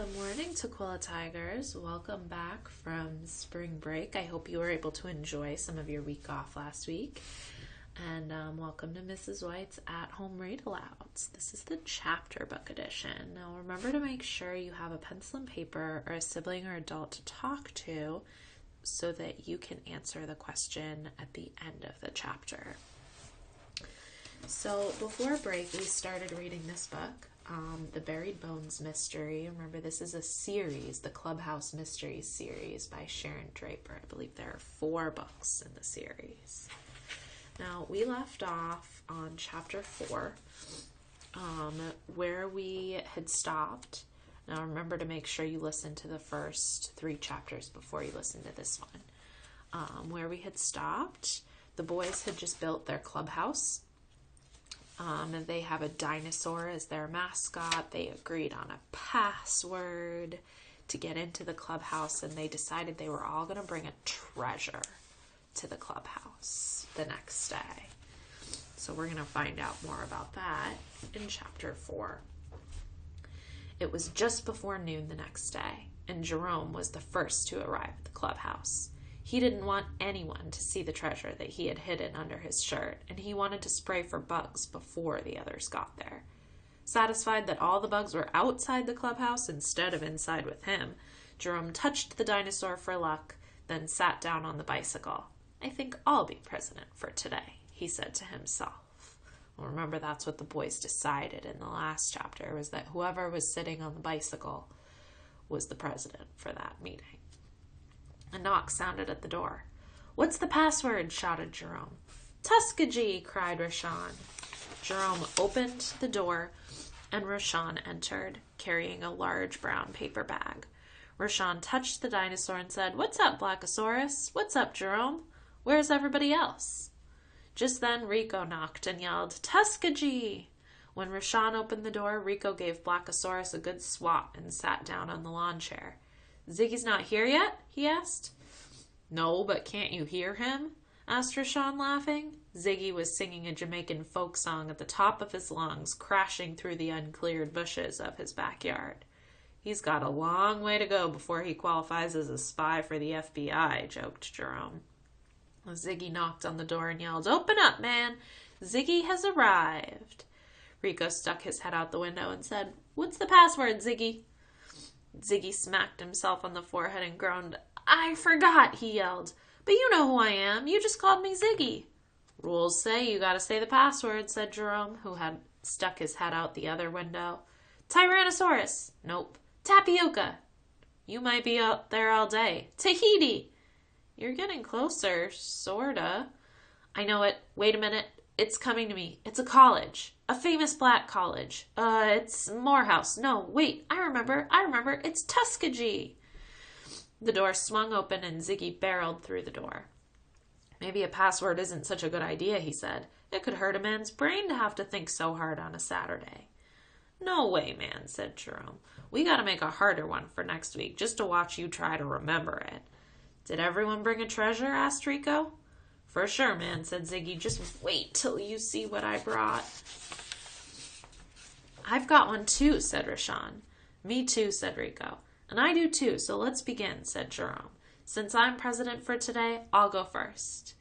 Good morning, Tequila Tigers. Welcome back from spring break. I hope you were able to enjoy some of your week off last week. And welcome to Mrs. White's at-home read-alouds. This is the chapter book edition. Now remember to make sure you have a pencil and paper or a sibling or adult to talk to so that you can answer the question at the end of the chapter. So before break, we started reading this book, The Buried Bones Mystery. Remember, this is a series, the Clubhouse Mysteries series by Sharon Draper. I believe there are 4 books in the series. Now, we left off on chapter 4, where we had stopped. Now, remember to make sure you listen to the first 3 chapters before you listen to this one. Where we had stopped, the boys had just built their clubhouse. And they have a dinosaur as their mascot. They agreed on a password to get into the clubhouse, and they decided they were all going to bring a treasure to the clubhouse the next day. So we're going to find out more about that in chapter 4. It was just before noon the next day, and Jerome was the first to arrive at the clubhouse. He didn't want anyone to see the treasure that he had hidden under his shirt, and he wanted to spray for bugs before the others got there. Satisfied that all the bugs were outside the clubhouse instead of inside with him, Jerome touched the dinosaur for luck, then sat down on the bicycle. "I think I'll be president for today," he said to himself. Well, remember, that's what the boys decided in the last chapter, was that whoever was sitting on the bicycle was the president for that meeting. A knock sounded at the door. "What's the password?" shouted Jerome. "Tuskegee!" cried Rashawn. Jerome opened the door, and Rashawn entered, carrying a large brown paper bag. Rashawn touched the dinosaur and said, "What's up, Blackosaurus? What's up, Jerome? Where's everybody else?" Just then, Rico knocked and yelled, "Tuskegee!" When Rashawn opened the door, Rico gave Blackosaurus a good swat and sat down on the lawn chair. "Ziggy's not here yet?" he asked. "No, but can't you hear him?" asked Rashawn, laughing. Ziggy was singing a Jamaican folk song at the top of his lungs, crashing through the uncleared bushes of his backyard. "He's got a long way to go before he qualifies as a spy for the FBI, joked Jerome. Ziggy knocked on the door and yelled, "Open up, man! Ziggy has arrived." Rico stuck his head out the window and said, "What's the password, Ziggy?" Ziggy smacked himself on the forehead and groaned. "I forgot," he yelled. "But you know who I am. You just called me Ziggy." "Rules say you gotta say the password," said Jerome, who had stuck his head out the other window. "Tyrannosaurus." "Nope." "Tapioca." "You might be out there all day." "Tahiti." "You're getting closer, sorta." "I know it. Wait a minute. It's coming to me. It's a college. A famous black college. It's Morehouse. No, wait. I remember. It's Tuskegee. The door swung open and Ziggy barreled through the door. "Maybe a password isn't such a good idea," he said. "It could hurt a man's brain to have to think so hard on a Saturday." "No way, man," said Jerome. "We gotta make a harder one for next week just to watch you try to remember it." "Did everyone bring a treasure?" asked Rico. "For sure, man," said Ziggy. "Just wait till you see what I brought." "I've got one too," said Rashawn. "Me too," said Rico. "And I do too, so let's begin," said Jerome. "Since I'm president for today, I'll go first."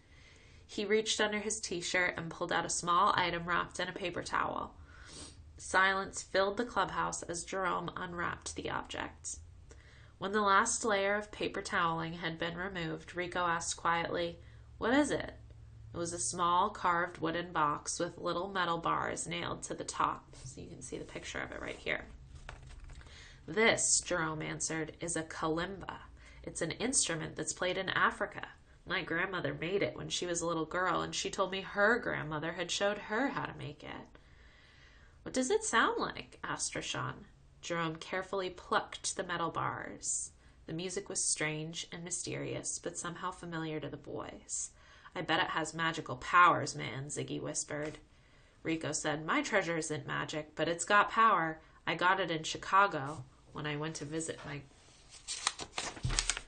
He reached under his t-shirt and pulled out a small item wrapped in a paper towel. Silence filled the clubhouse as Jerome unwrapped the object. When the last layer of paper toweling had been removed, Rico asked quietly, "What is it?" It was a small carved wooden box with little metal bars nailed to the top. So you can see the picture of it right here. "This," Jerome answered, "is a kalimba. It's an instrument that's played in Africa. My grandmother made it when she was a little girl, and she told me her grandmother had showed her how to make it." "What does it sound like?" asked Rashawn. Jerome carefully plucked the metal bars. The music was strange and mysterious, but somehow familiar to the boys. "I bet it has magical powers, man," Ziggy whispered. Rico said, "My treasure isn't magic, but it's got power. I got it in Chicago when I went to visit my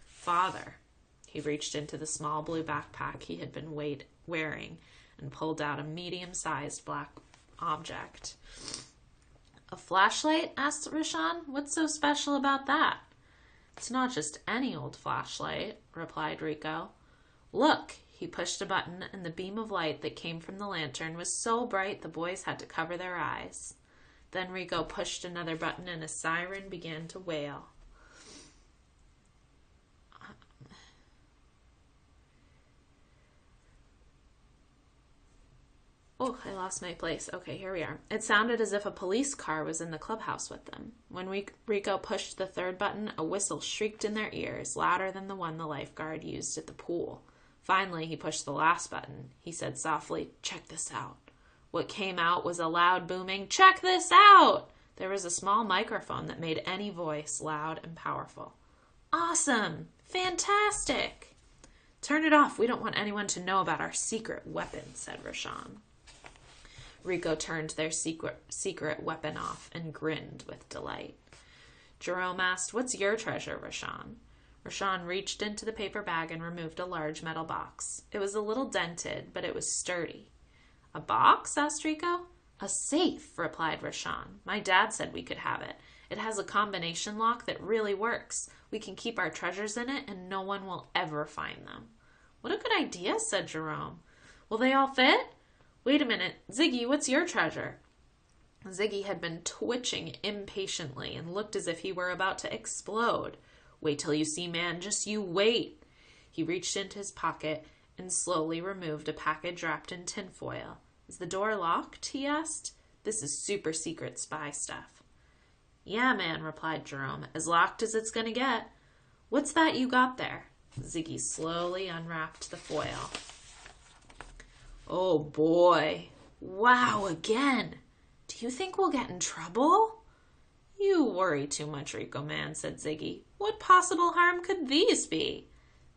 father." He reached into the small blue backpack he had been wearing and pulled out a medium-sized black object. A flashlight? Asked Rashawn. What's so special about that? It's not just any old flashlight, replied Rico. Look, he pushed a button, and the beam of light that came from the lantern was so bright the boys had to cover their eyes. Then Rico pushed another button, and a siren began to wail. Oh, I lost my place. Okay, here we are. It sounded as if a police car was in the clubhouse with them. When Rico pushed the third button, a whistle shrieked in their ears, louder than the one the lifeguard used at the pool. Finally, he pushed the last button. He said softly, "Check this out." What came out was a loud booming, "Check this out!" There was a small microphone that made any voice loud and powerful. Awesome! Fantastic! Turn it off. We don't want anyone to know about our secret weapon, said Rashawn. Rico turned their secret weapon off and grinned with delight. Jerome asked, "What's your treasure, Rashawn?" Rashawn reached into the paper bag and removed a large metal box. It was a little dented, but it was sturdy. "A box?" asked Rico. "A safe," replied Rashawn. "My dad said we could have it. It has a combination lock that really works. We can keep our treasures in it, and no one will ever find them." "What a good idea," said Jerome. "Will they all fit?" "Wait a minute. Ziggy, what's your treasure?" Ziggy had been twitching impatiently and looked as if he were about to explode. "Wait till you see, man. Just you wait." He reached into his pocket and slowly removed a package wrapped in tinfoil. "Is the door locked?" he asked. "This is super secret spy stuff." "Yeah, man," replied Jerome. "As locked as it's gonna get." "What's that you got there?" Ziggy slowly unwrapped the foil. "Oh, boy. Wow, again. Do you think we'll get in trouble?" "You worry too much, Rico man," said Ziggy. "What possible harm could these be?"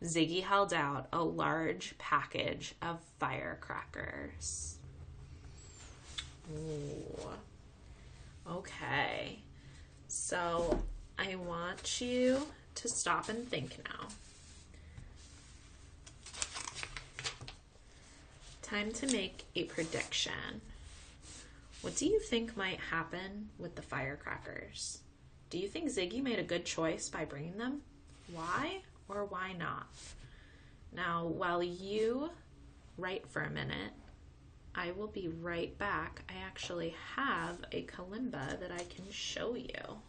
Ziggy held out a large package of firecrackers. Ooh. Okay. So I want you to stop and think now. Time to make a prediction. What do you think might happen with the firecrackers? Do you think Ziggy made a good choice by bringing them? Why or why not? Now, while you write for a minute, I will be right back. I actually have a kalimba that I can show you.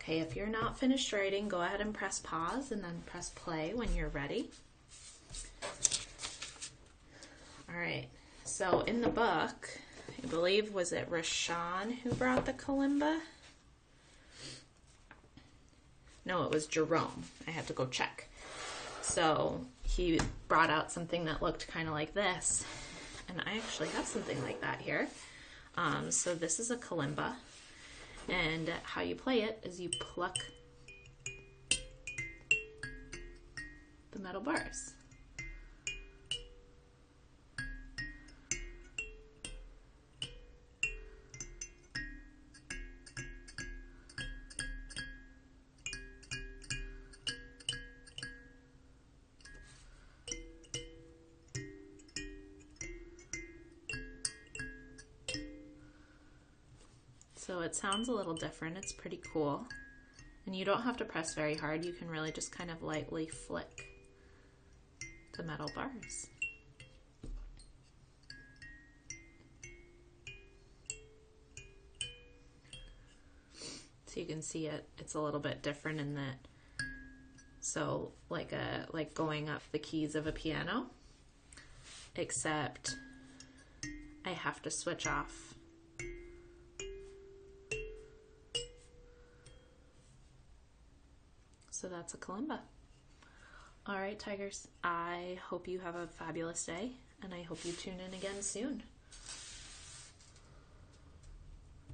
Okay, if you're not finished writing, go ahead and press pause and then press play when you're ready. All right, so in the book, I believe, was it Rashawn who brought the kalimba? No, it was Jerome. I had to go check. So he brought out something that looked kind of like this, and I actually have something like that here. So this is a kalimba. And how you play it is you pluck the metal bars. So it sounds a little different. It's pretty cool. And you don't have to press very hard. You can really just kind of lightly flick the metal bars. So you can see it's a little bit different in that. So like going up the keys of a piano, except I have to switch off So that's a kalimba. All right, tigers. I hope you have a fabulous day, and I hope you tune in again soon.